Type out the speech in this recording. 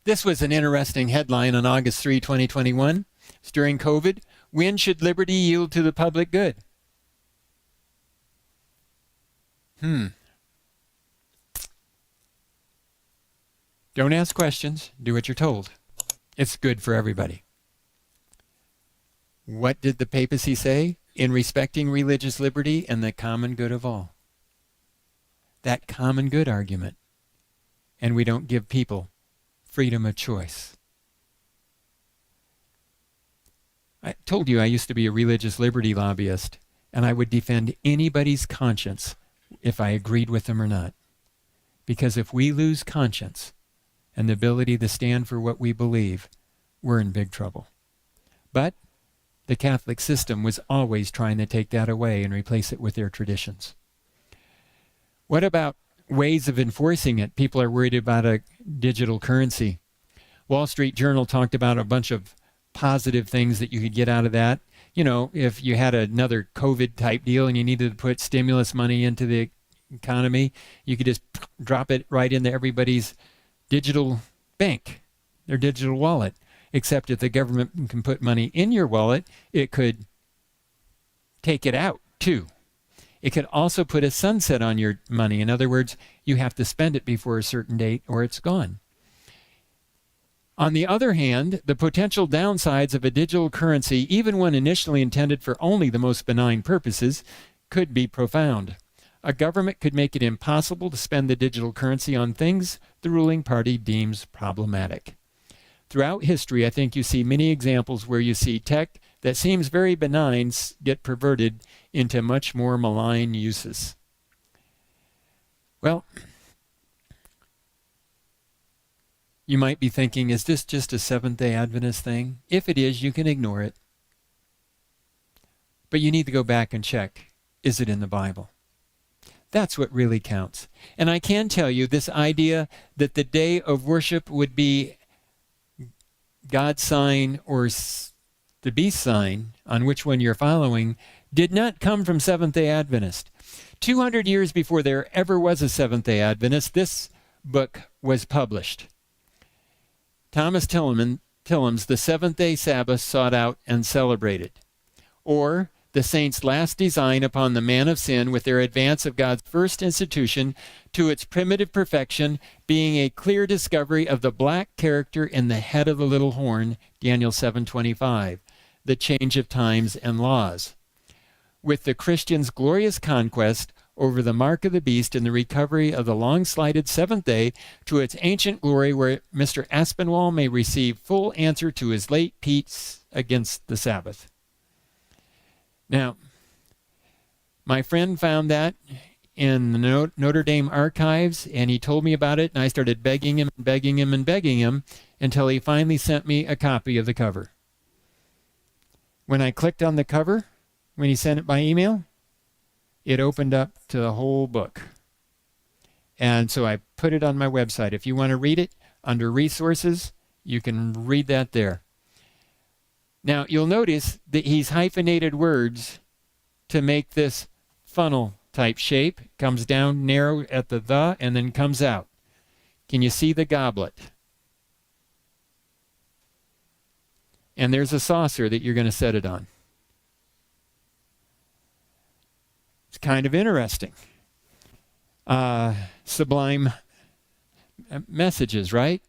This was an interesting headline on August 3, 2021. It's during COVID. When should liberty yield to the public good? Don't ask questions. Do what you're told. It's good for everybody. What did the papacy say? In respecting religious liberty and the common good of all. That common good argument. And we don't give people freedom of choice. I told you I used to be a religious liberty lobbyist, and I would defend anybody's conscience if I agreed with them or not. Because if we lose conscience and the ability to stand for what we believe, we're in big trouble. But the Catholic system was always trying to take that away and replace it with their traditions. What about ways of enforcing it? People are worried about a digital currency. Wall Street Journal talked about a bunch of positive things that you could get out of that. You know, if you had another COVID type deal and you needed to put stimulus money into the economy, you could just drop it right into everybody's digital bank, their digital wallet. Except if the government can put money in your wallet, it could take it out too. It could also put a sunset on your money. In other words, you have to spend it before a certain date or it's gone. On the other hand, the potential downsides of a digital currency, even when initially intended for only the most benign purposes, could be profound. A government could make it impossible to spend the digital currency on things the ruling party deems problematic. Throughout history, I think you see many examples where you see tech that seems very benign get perverted into much more malign uses. Well, you might be thinking, is this just a Seventh-day Adventist thing? If it is, you can ignore it. But you need to go back and check, is it in the Bible? That's what really counts. And I can tell you this idea that the day of worship would be God's sign or the beast sign, on which one you're following, did not come from Seventh-day Adventist. 200 years before there ever was a Seventh-day Adventist, this book was published. Thomas Tillem's The Seventh-day Sabbath Sought Out and Celebrated, or the saints' last design upon the man of sin with their advance of God's first institution to its primitive perfection, being a clear discovery of the black character in the head of the little horn, Daniel 7:25, the change of times and laws. With the Christian's glorious conquest over the mark of the beast and the recovery of the long-slighted seventh day to its ancient glory, where Mr. Aspinwall may receive full answer to his late peace against the Sabbath. Now, my friend found that in the Notre Dame archives, and he told me about it, and I started begging him until he finally sent me a copy of the cover. When I clicked on the cover, when he sent it by email, it opened up to the whole book. And so I put it on my website. If you want to read it, under resources, you can read that there. Now, you'll notice that he's hyphenated words to make this funnel type shape. It comes down narrow at the and then comes out. Can you see the goblet? And there's a saucer that you're going to set it on. It's kind of interesting. Sublime messages, right?